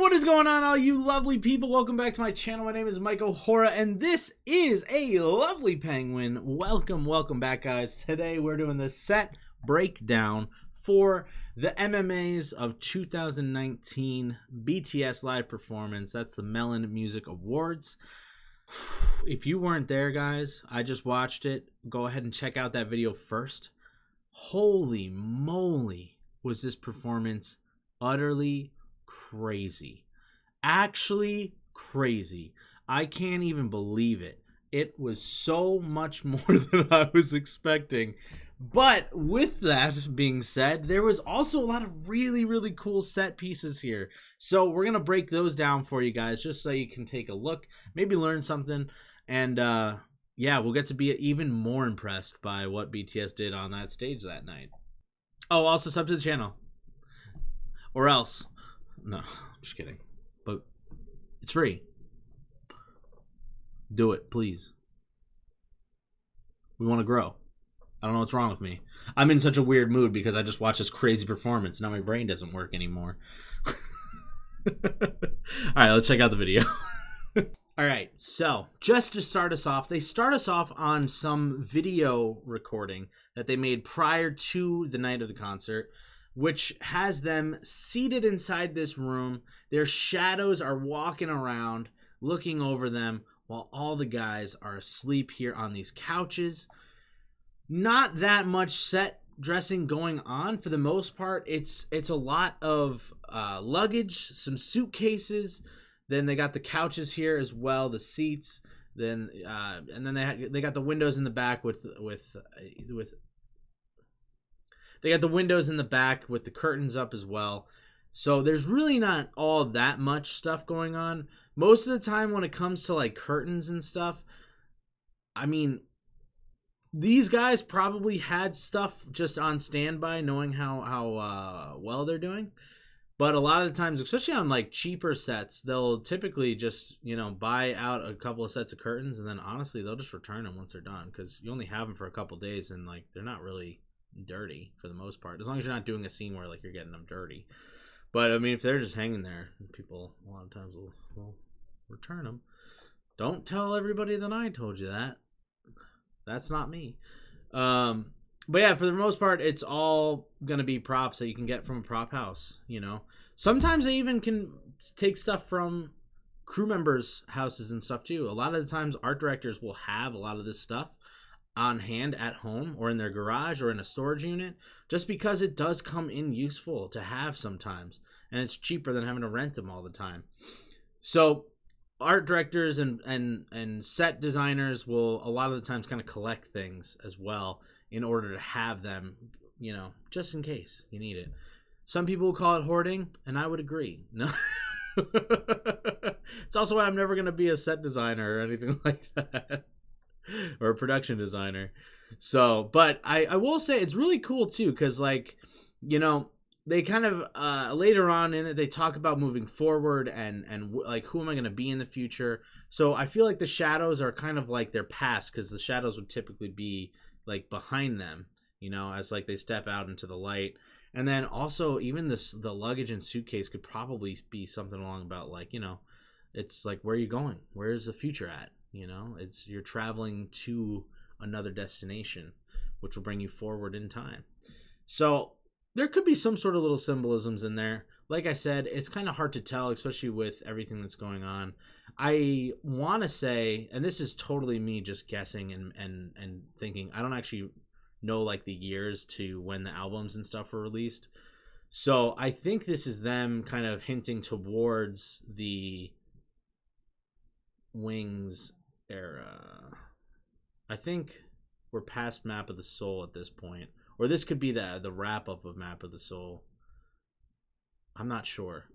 What is going on, all you lovely people? Welcome back to my channel. My name is Mike O'Hora, and this is a lovely penguin. Welcome back, guys. Today we're doing the set breakdown for the MMAs of 2019 BTS live performance. That's the Melon Music Awards. If you weren't there, guys, I just watched it. Go ahead and check out that video first. Holy moly, was this performance utterly crazy. Actually crazy. I can't even believe it. It was so much more than I was expecting. But with that being said, there was also a lot of really cool set pieces here. So we're going to break those down for you guys just so you can take a look, maybe learn something, and yeah, we'll get to be even more impressed by what BTS did on that stage that night. Oh, also sub to the channel. Or else. No, I'm just kidding. But it's free. Do it, please. We want to grow. I don't know what's wrong with me. I'm in such a weird mood because I just watched this crazy performance. Now my brain doesn't work anymore. Alright, let's check out the video. Alright, so just to start us off, they start us off on some video recording that they made prior to the night of the concert, which has them seated inside this room. Their shadows are walking around, looking over them, while all the guys are asleep here on these couches. Not that much set dressing going on for the most part. It's a lot of luggage, some suitcases. Then they got the couches here as well, the seats. Then and then they got the windows in the back with they got the windows in the back with the curtains up as well. So there's really not all that much stuff going on. Most of the time when it comes to like curtains and stuff, I mean, these guys probably had stuff just on standby, knowing how well they're doing. But a lot of the times, especially on like cheaper sets, they'll typically just, you know, buy out a couple of sets of curtains, and then honestly, they'll just return them once they're done, because you only have them for a couple days, and like they're not really dirty for the most part, as long as you're not doing a scene where like you're getting them dirty. But I mean, if they're just hanging there, people a lot of times will return them. Don't tell everybody that I told you that. That's not me. But yeah, for the most part, it's all gonna be props that you can get from a prop house, you know. Sometimes they even can take stuff from crew members' houses and stuff too. A lot of the times art directors will have a lot of this stuff on hand at home or in their garage or in a storage unit, just because it does come in useful to have sometimes, and it's cheaper than having to rent them all the time. So art directors and set designers will a lot of the times kind of collect things as well in order to have them, you know, just in case you need it. Some people will call it hoarding, and I would agree. No. It's also why I'm never going to be a set designer or anything like that. Or a production designer. So, but I will say it's really cool too, because like, you know, they kind of later on in it, they talk about moving forward and like, who am I going to be in the future? So I feel like the shadows are kind of like their past, because the shadows would typically be like behind them, you know, as like they step out into the light. And then also even the luggage and suitcase could probably be something along about like, you know, it's like, where are you going? Where's the future at? You know, it's you're traveling to another destination, which will bring you forward in time. So there could be some sort of little symbolisms in there. Like I said, it's kind of hard to tell, especially with everything that's going on. I want to say, and this is totally me just guessing and thinking, I don't actually know like the years to when the albums and stuff were released. So I think this is them kind of hinting towards the Wings era. I think we're past Map of the Soul at this point, or this could be the wrap up of Map of the Soul. I'm not sure.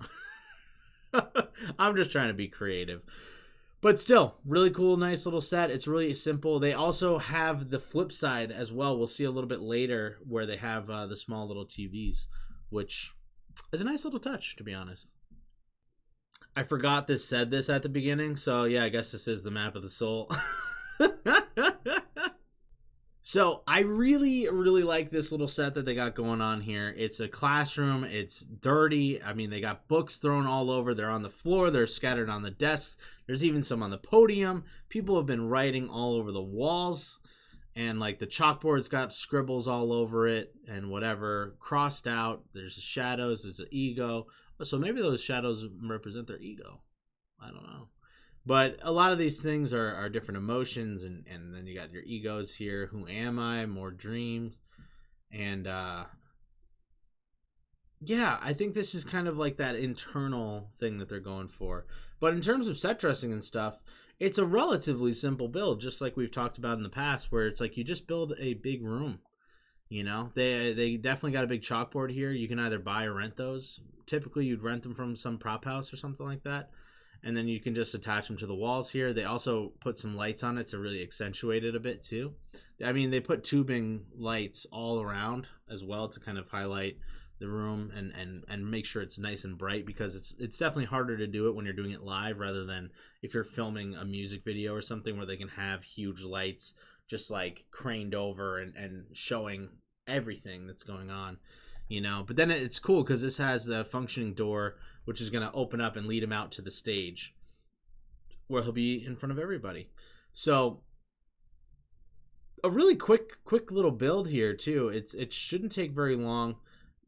I'm just trying to be creative, but still really cool, nice little set. It's really simple. They also have the flip side as well. We'll see a little bit later where they have the small little TVs, which is a nice little touch, to be honest. I forgot this said this at the beginning, so yeah, I guess this is the Map of the Soul. So I really, really like this little set that they got going on here. It's a classroom. It's dirty. I mean, they got books thrown all over. They're on the floor. They're scattered on the desks. There's even some on the podium. People have been writing all over the walls. And like the chalkboard's got scribbles all over it and whatever crossed out. There's shadows. There's an ego. So maybe those shadows represent their ego. I don't know. But a lot of these things are different emotions, and then you got your egos here. Who am I? More dreams. And yeah, I think this is kind of like that internal thing that they're going for. But in terms of set dressing and stuff, it's a relatively simple build, just like we've talked about in the past, where it's like you just build a big room. You know, they definitely got a big chalkboard here. You can either buy or rent those. Typically, you'd rent them from some prop house or something like that. And then you can just attach them to the walls here. They also put some lights on it to really accentuate it a bit too. I mean, they put tubing lights all around as well to kind of highlight the room and make sure it's nice and bright, because it's definitely harder to do it when you're doing it live rather than if you're filming a music video or something where they can have huge lights just like craned over and showing everything that's going on, you know. But then it's cool because this has the functioning door, which is going to open up and lead him out to the stage where he'll be in front of everybody. So a really quick little build here too. It shouldn't take very long.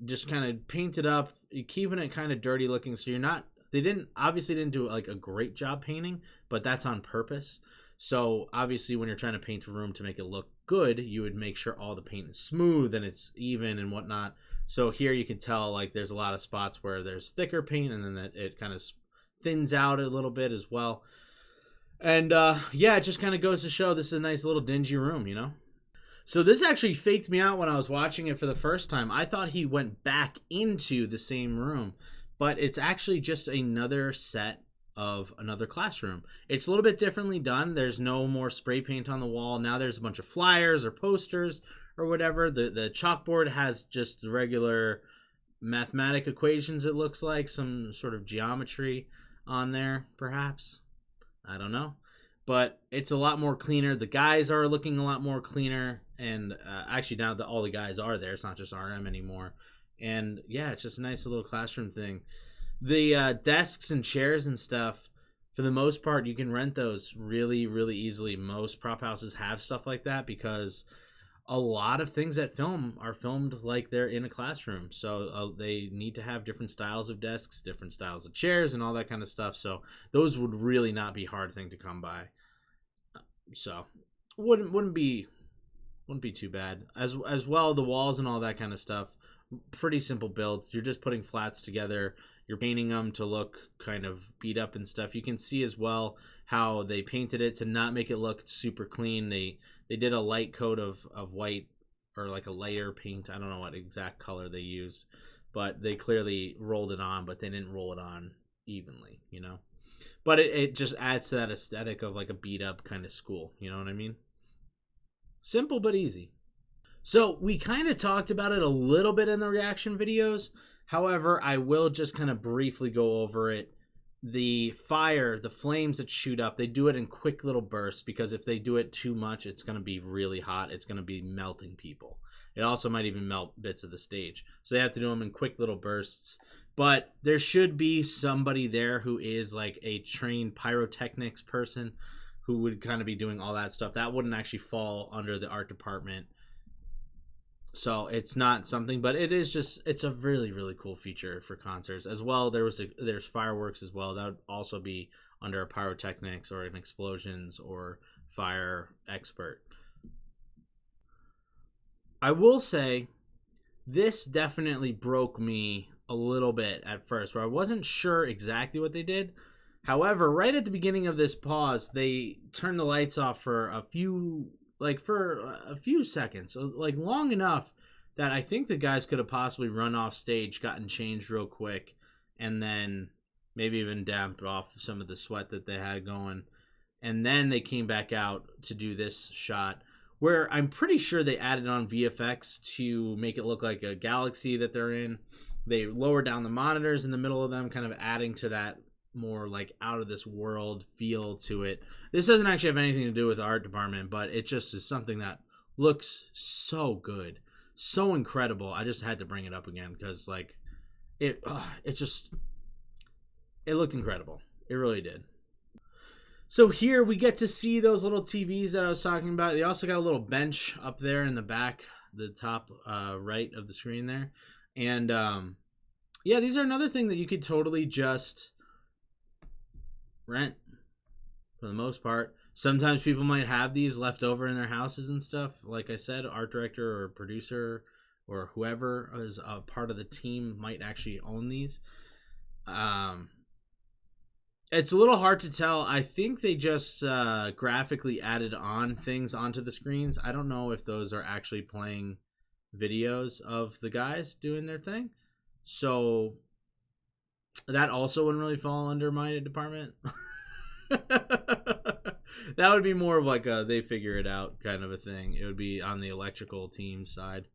Just kind of paint it up, keeping it kind of dirty looking. So they obviously didn't do like a great job painting, but that's on purpose. So obviously when you're trying to paint a room to make it look good, you would make sure all the paint is smooth and it's even and whatnot. So here you can tell like there's a lot of spots where there's thicker paint, and then it kind of thins out a little bit as well. And yeah, it just kind of goes to show this is a nice little dingy room, you know? So this actually faked me out when I was watching it for the first time. I thought he went back into the same room, but it's actually just another set of another classroom. It's a little bit differently done. There's no more spray paint on the wall. Now there's a bunch of flyers or posters or whatever. The chalkboard has just the regular mathematic equations, it looks like. Some sort of geometry on there, perhaps. I don't know. But it's a lot more cleaner. The guys are looking a lot more cleaner. And actually now that all the guys are there, it's not just RM anymore. And yeah, it's just a nice little classroom thing. The desks and chairs and stuff, for the most part, you can rent those really, really easily. Most prop houses have stuff like that because a lot of things that film are filmed like they're in a classroom. So they need to have different styles of desks, different styles of chairs, and all that kind of stuff. So those would really not be a hard thing to come by. So wouldn't be too bad. As well, the walls and all that kind of stuff, pretty simple builds. You're just putting flats together. You're painting them to look kind of beat up and stuff. You can see as well how they painted it to not make it look super clean. They did a light coat of white, or like a lighter paint. I don't know what exact color they used, but they clearly rolled it on, but they didn't roll it on evenly, you know. But it just adds to that aesthetic of like a beat up kind of school, you know what I mean? Simple but easy. So we kind of talked about it a little bit in the reaction videos. However, I will just kind of briefly go over it. The flames that shoot up, they do it in quick little bursts, because if they do it too much, it's going to be really hot. It's going to be melting people. It also might even melt bits of the stage. So they have to do them in quick little bursts. But there should be somebody there who is like a trained pyrotechnics person who would kind of be doing all that stuff. That wouldn't actually fall under the art department. So it's not something, but it's a really, really cool feature for concerts as well. There's fireworks as well. That would also be under a pyrotechnics or an explosions or fire expert. I will say this definitely broke me a little bit at first, where I wasn't sure exactly what they did. However, right at the beginning of this pause, they turned the lights off for a few seconds, so like long enough that I think the guys could have possibly run off stage, gotten changed real quick, and then maybe even damped off some of the sweat that they had going. And then they came back out to do this shot, where I'm pretty sure they added on VFX to make it look like a galaxy that they're in. They lowered down the monitors in the middle of them, kind of adding to that more like out of this world feel to it. This doesn't actually have anything to do with the art department, but it just is something that looks so good, so incredible. I just had to bring it up again because like it looked incredible. It really did. So here we get to see those little TVs that I was talking about. They also got a little bench up there in the back, the top right of the screen there. And yeah, these are another thing that you could totally just rent for the most part. Sometimes people might have these left over in their houses and stuff. Like I said, art director or producer or whoever is a part of the team might actually own these. It's a little hard to tell. I think they just graphically added on things onto the screens. I don't know if those are actually playing videos of the guys doing their thing. So that also wouldn't really fall under my department. That would be more of like a they figure it out kind of a thing. It would be on the electrical team side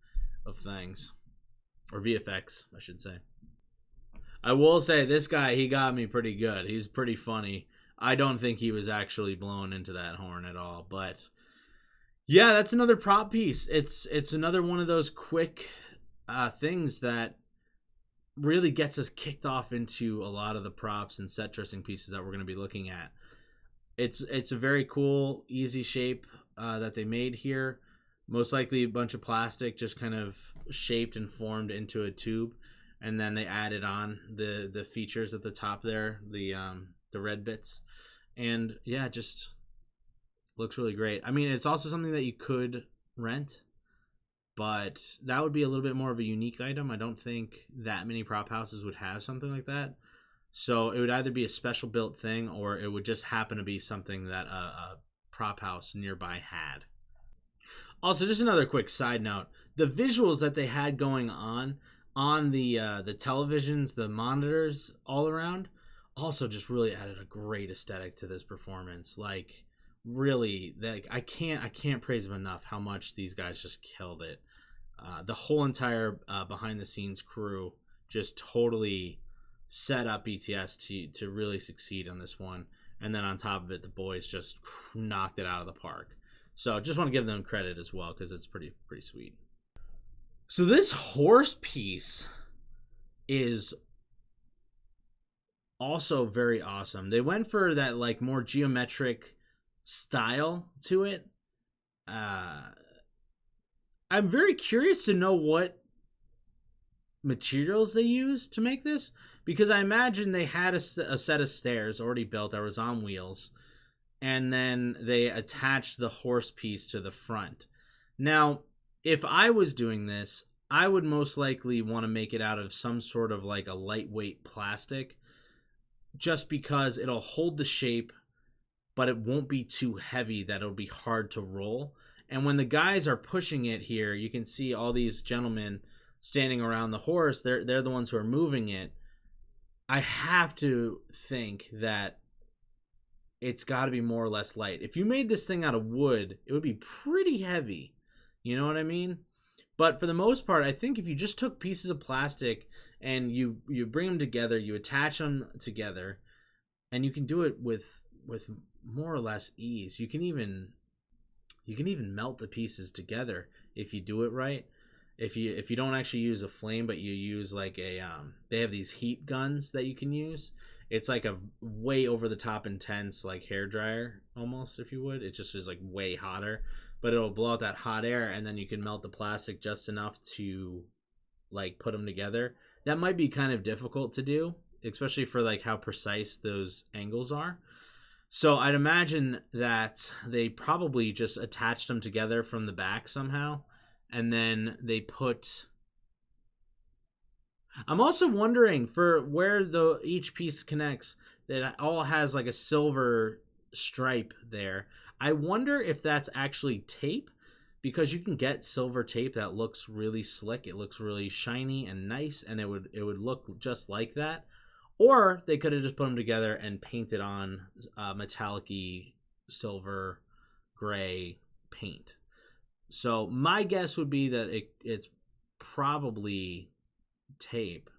of things. Or VFX, I should say. I will say this guy, he got me pretty good. He's pretty funny. I don't think he was actually blown into that horn at all. But yeah, that's another prop piece. It's another one of those quick things that really gets us kicked off into a lot of the props and set dressing pieces that we're going to be looking at. It's a very cool, easy shape that they made here. Most likely a bunch of plastic just kind of shaped and formed into a tube. And then they added on the features at the top there, the red bits. And yeah, just looks really great. I mean, it's also something that you could rent, but that would be a little bit more of a unique item. I don't think that many prop houses would have something like that. So it would either be a special built thing or it would just happen to be something that a prop house nearby had. Also, just another quick side note. The visuals that they had going on the televisions, the monitors all around, also just really added a great aesthetic to this performance. Like, really, like I can't praise them enough how much these guys just killed it. The whole entire behind the scenes crew just totally set up BTS to really succeed on this one. And then on top of it, the boys just knocked it out of the park. So just want to give them credit as well because it's pretty sweet. So this horse piece is also very awesome. They went for that like more geometric style to it. I'm very curious to know what materials they used to make this, because I imagine they had a set of stairs already built that was on wheels, and then they attached the horse piece to the front. Now, if I was doing this, I would most likely want to make it out of some sort of like a lightweight plastic, just because it'll hold the shape, but it won't be too heavy that it'll be hard to roll. And when the guys are pushing it here, you can see all these gentlemen standing around the horse. They're the ones who are moving it. I have to think that it's got to be more or less light. If you made this thing out of wood, it would be pretty heavy. You know what I mean? But for the most part, I think if you just took pieces of plastic and you bring them together, you attach them together, and you can do it with more or less ease. You can even melt the pieces together if you do it right. If you don't actually use a flame, but you use like a they have these heat guns that you can use. It's like a way over the top intense like hair dryer almost, if you would. It just is like way hotter, but it'll blow out that hot air, and then you can melt the plastic just enough to like put them together. That might be kind of difficult to do, especially for like how precise those angles are. So I'd imagine that they probably just attached them together from the back somehow, and then they put... I'm also wondering for where each piece connects, that it all has like a silver stripe there. I wonder if that's actually tape, because you can get silver tape that looks really slick. It looks really shiny and nice, and it would look just like that. Or they could have just put them together and painted on metallic-y silver gray paint. So my guess would be that it's probably tape.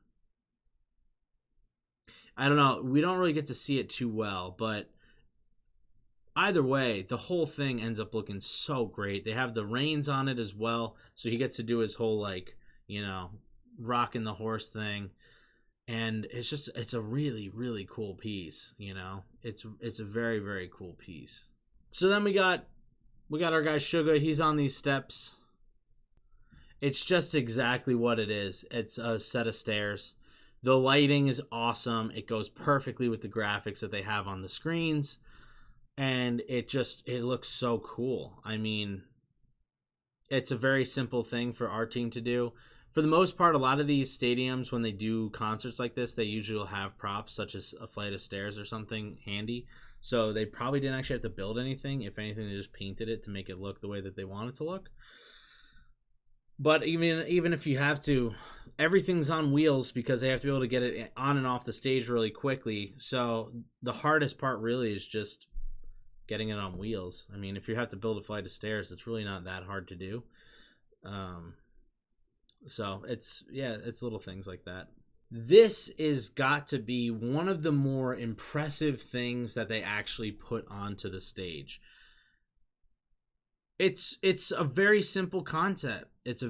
I don't know. We don't really get to see it too well, but either way, the whole thing ends up looking so great. They have the reins on it as well, so he gets to do his whole, like, you know, rocking the horse thing. And it's a really, really cool piece, you know. It's a very, very cool piece. So then we got our guy Suga. He's on these steps. It's just exactly what it is. It's a set of stairs. The lighting is awesome. It goes perfectly with the graphics that they have on the screens. And it looks so cool. I mean, it's a very simple thing for our team to do. For the most part, a lot of these stadiums, when they do concerts like this, they usually will have props such as a flight of stairs or something handy. So they probably didn't actually have to build anything. If anything, they just painted it to make it look the way that they want it to look. But even if you have to, everything's on wheels because they have to be able to get it on and off the stage really quickly. So the hardest part really is just getting it on wheels. I mean, if you have to build a flight of stairs, it's really not that hard to do. So it's little things like that. This is got to be one of the more impressive things that they actually put onto the stage. It's a very simple concept. It's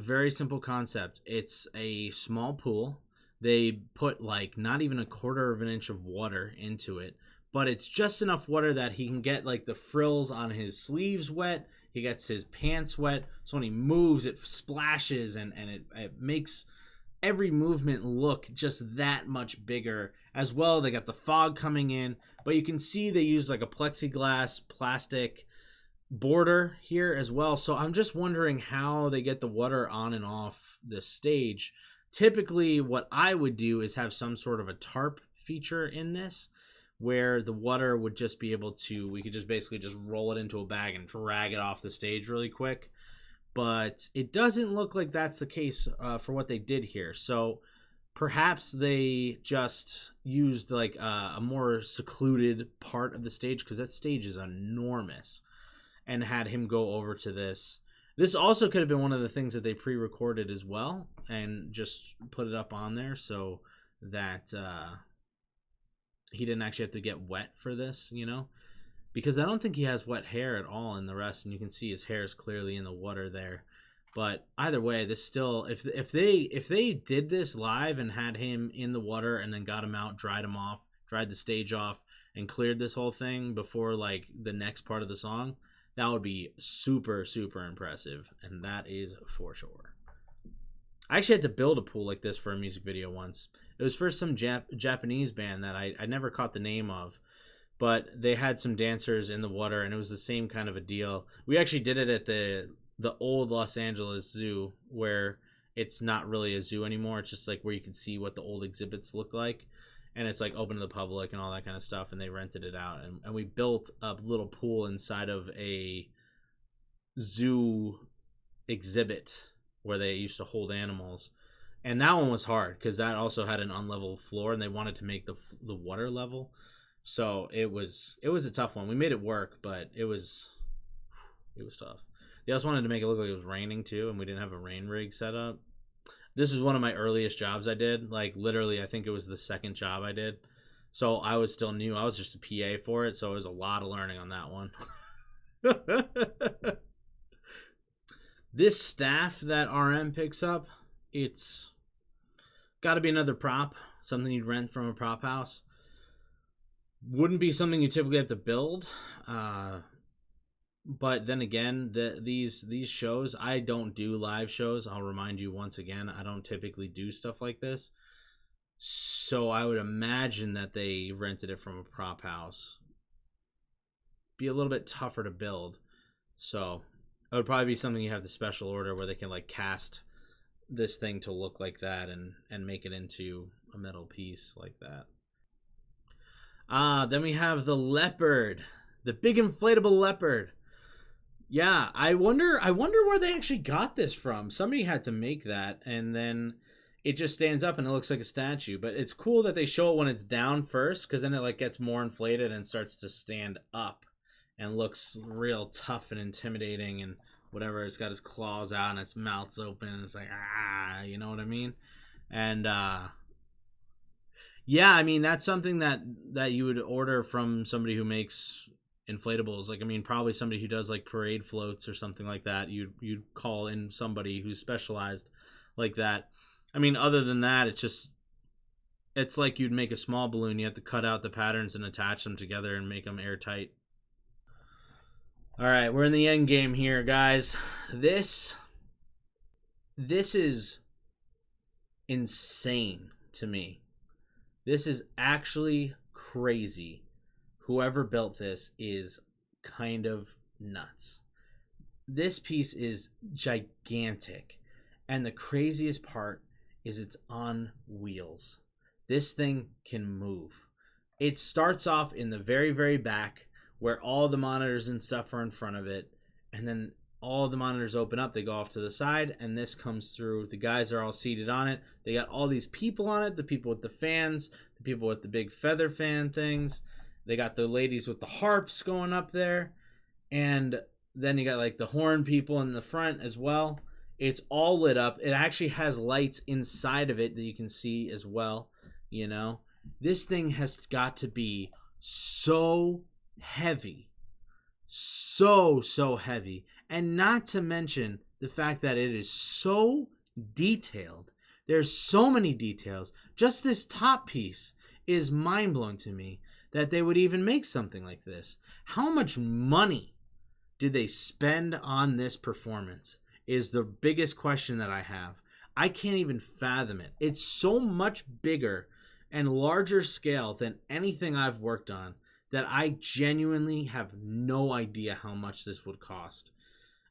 a small pool. They put like not even a quarter of an inch of water into it, but it's just enough water that he can get like the frills on his sleeves wet. He gets his pants wet. So when he moves, it splashes and it makes every movement look just that much bigger. As well, they got the fog coming in, but you can see they use like a plexiglass plastic border here as well. So I'm just wondering how they get the water on and off the stage. Typically, what I would do is have some sort of a tarp feature in this where the water would just be able to, we could just basically just roll it into a bag and drag it off the stage really quick. But it doesn't look like that's the case for what they did here. So perhaps they just used like a more secluded part of the stage, because that stage is enormous, and had him go over to this. This also could have been one of the things that they pre-recorded as well and just put it up on there so that he didn't actually have to get wet for this, you know, because I don't think he has wet hair at all in the rest, and you can see his hair is clearly in the water there. But either way, this still, if they did this live and had him in the water and then got him out, dried the stage off, and cleared this whole thing before like the next part of the song, that would be super, super impressive, and that is for sure. I actually had to build a pool like this for a music video once. It was for some Japanese band that I never caught the name of, but they had some dancers in the water, and it was the same kind of a deal. We actually did it at the old Los Angeles Zoo, where it's not really a zoo anymore. It's just like where you can see what the old exhibits look like. And it's like open to the public and all that kind of stuff, and they rented it out. And we built a little pool inside of a zoo exhibit where they used to hold animals. And that one was hard because that also had an unlevel floor, and they wanted to make the water level. So it was a tough one. We made it work, but it was tough. They also wanted to make it look like it was raining too, and we didn't have a rain rig set up. This was one of my earliest jobs I did. Like, literally, I think it was the second job I did. So I was still new. I was just a PA for it, so it was a lot of learning on that one. This staff that RM picks up, it's got to be another prop, something you'd rent from a prop house. Wouldn't be something you typically have to build. But then again, these shows, I don't do live shows. I'll remind you once again, I don't typically do stuff like this. So I would imagine that they rented it from a prop house. Be a little bit tougher to build. So it would probably be something you have to special order where they can like cast this thing to look like that and make it into a metal piece like that. Then we have the leopard, the big inflatable leopard. Yeah, I wonder where they actually got this from. Somebody had to make that, and then it just stands up and it looks like a statue. But it's cool that they show it when it's down first, because then it like gets more inflated and starts to stand up and looks real tough and intimidating and whatever. It's got his claws out and its mouth's open. And it's like, you know what I mean? And yeah, I mean, that's something that you would order from somebody who makes inflatables. Like, I mean, probably somebody who does like parade floats or something like that. You'd call in somebody who's specialized like that. I mean, other than that, it's like you'd make a small balloon. You have to cut out the patterns and attach them together and make them airtight. All right, we're in the end game here, guys. This is insane to me. This is actually crazy. Whoever built this is kind of nuts. This piece is gigantic. And the craziest part is it's on wheels. This thing can move. It starts off in the very, very back where all the monitors and stuff are in front of it. And then all the monitors open up. They go off to the side. And this comes through. The guys are all seated on it. They got all these people on it. The people with the fans. The people with the big feather fan things. They got the ladies with the harps going up there. And then you got like the horn people in the front as well. It's all lit up. It actually has lights inside of it that you can see as well. You know, this thing has got to be so heavy. So heavy. And not to mention the fact that it is so detailed. There's so many details. Just this top piece is mind-blowing to me that they would even make something like this. How much money did they spend on this performance is the biggest question that I have. I can't even fathom it. It's so much bigger and larger scale than anything I've worked on that I genuinely have no idea how much this would cost.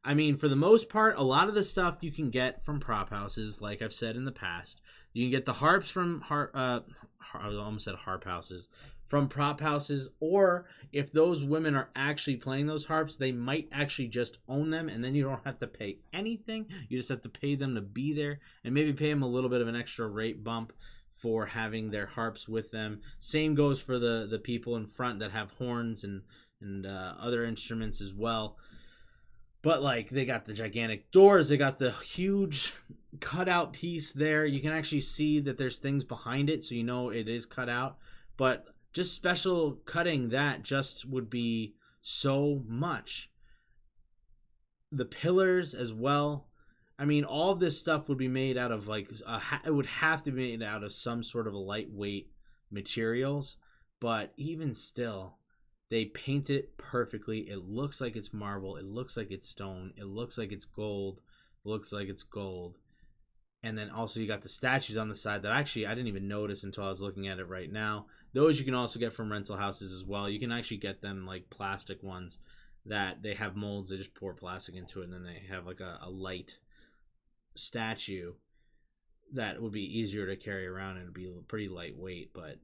I mean, for the most part, a lot of the stuff you can get from prop houses, like I've said in the past. You can get the harps from I almost said harp houses, from prop houses, or if those women are actually playing those harps, they might actually just own them, and then you don't have to pay anything. You just have to pay them to be there, and maybe pay them a little bit of an extra rate bump for having their harps with them. Same goes for the people in front that have horns and other instruments as well. But like, they got the gigantic doors, they got the huge cutout piece there. You can actually see that there's things behind it, so you know it is cut out. But just special cutting that just would be so much. The pillars as well. I mean, all of this stuff would be made out of like it would have to be made out of some sort of a lightweight materials. But even still, they paint it perfectly. It looks like it's marble. It looks like it's stone. It looks like it's gold. It looks like it's gold. And then also you got the statues on the side that actually I didn't even notice until I was looking at it right now. Those you can also get from rental houses as well. You can actually get them like plastic ones that they have molds. They just pour plastic into it, and then they have like a light statue that would be easier to carry around and it'd be pretty lightweight, but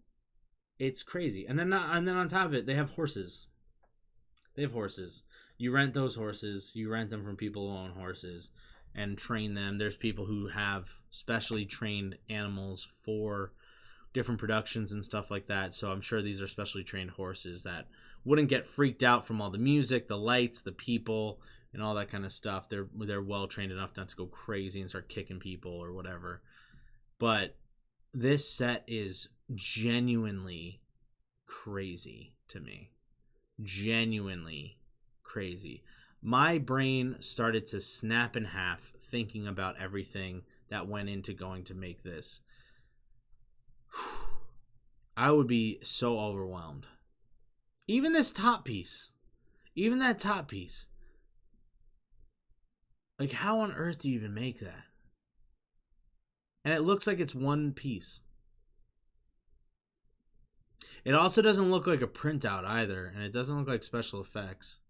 it's crazy. And then on top of it, they have horses. You rent those horses. You rent them from people who own horses and train them. There's people who have specially trained animals for different productions and stuff like that. So I'm sure these are specially trained horses that wouldn't get freaked out from all the music, the lights, the people, and all that kind of stuff. They're well trained enough not to go crazy and start kicking people or whatever. But this set is genuinely crazy to me. Genuinely crazy. My brain started to snap in half thinking about everything that went into going to make this. I would be so overwhelmed. Even this top piece. Even that top piece. Like, how on earth do you even make that? And it looks like it's one piece. It also doesn't look like a printout either, and it doesn't look like special effects.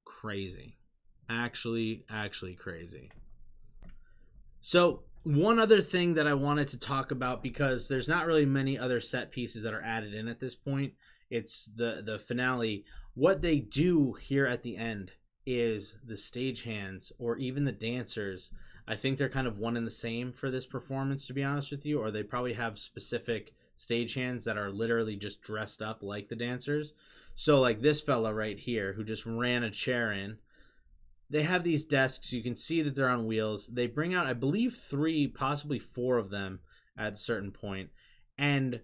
Crazy. Actually crazy. So, one other thing that I wanted to talk about, because there's not really many other set pieces that are added in at this point. It's the finale. What they do here at the end is the stagehands, or even the dancers. I think they're kind of one and the same for this performance, to be honest with you, or they probably have specific stagehands that are literally just dressed up like the dancers. So like this fella right here who just ran a chair in, they have these desks. You can see that they're on wheels. They bring out, I believe, 3, possibly 4 of them at a certain point. And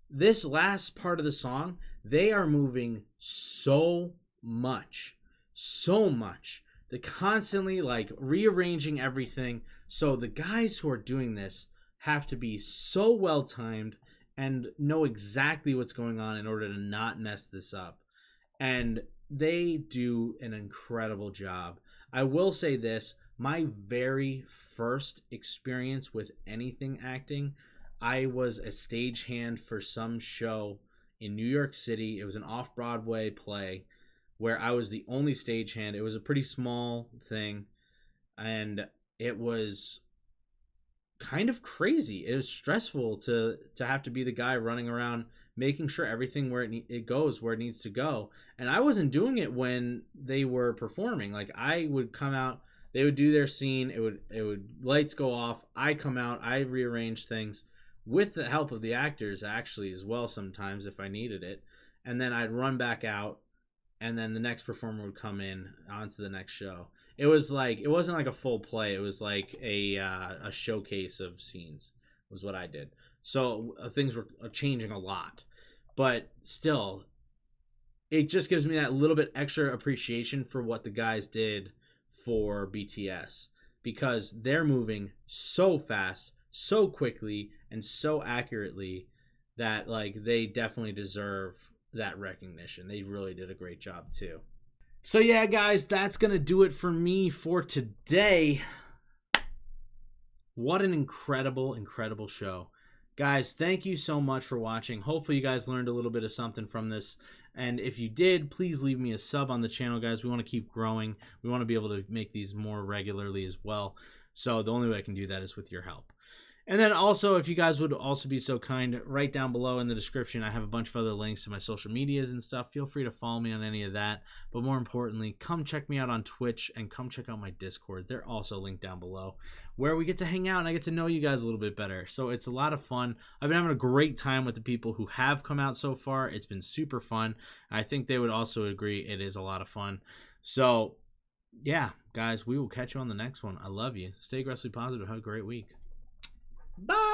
this last part of the song, they are moving so much. So much. They're constantly like rearranging everything. So the guys who are doing this have to be so well timed and know exactly what's going on in order to not mess this up. And they do an incredible job. I will say this, my very first experience with anything acting, I was a stagehand for some show in New York City. It was an off-Broadway play where I was the only stagehand. It was a pretty small thing, and it was kind of crazy. It was stressful to have to be the guy running around making sure everything where it goes where it needs to go. And I wasn't doing it when they were performing. Like, I would come out, they would do their scene, it would lights go off, I come out, I rearrange things with the help of the actors actually as well sometimes if I needed it. And then I'd run back out, and then the next performer would come in onto the next show. It was like, it wasn't like a full play. It was like a showcase of scenes was what I did. So things were changing a lot, but still, it just gives me that little bit extra appreciation for what the guys did for BTS, because they're moving so fast, so quickly, and so accurately that like they definitely deserve that recognition. They really did a great job too. So yeah, guys, that's going to do it for me for today. What an incredible, incredible show. Guys, thank you so much for watching. Hopefully you guys learned a little bit of something from this. And if you did, please leave me a sub on the channel, guys. We want to keep growing. We want to be able to make these more regularly as well. So the only way I can do that is with your help. And then also, if you guys would also be so kind, right down below in the description, I have a bunch of other links to my social medias and stuff. Feel free to follow me on any of that. But more importantly, come check me out on Twitch and come check out my Discord. They're also linked down below, where we get to hang out and I get to know you guys a little bit better. So it's a lot of fun. I've been having a great time with the people who have come out so far. It's been super fun. I think they would also agree it is a lot of fun. So yeah, guys, we will catch you on the next one. I love you. Stay aggressively positive. Have a great week. Bye.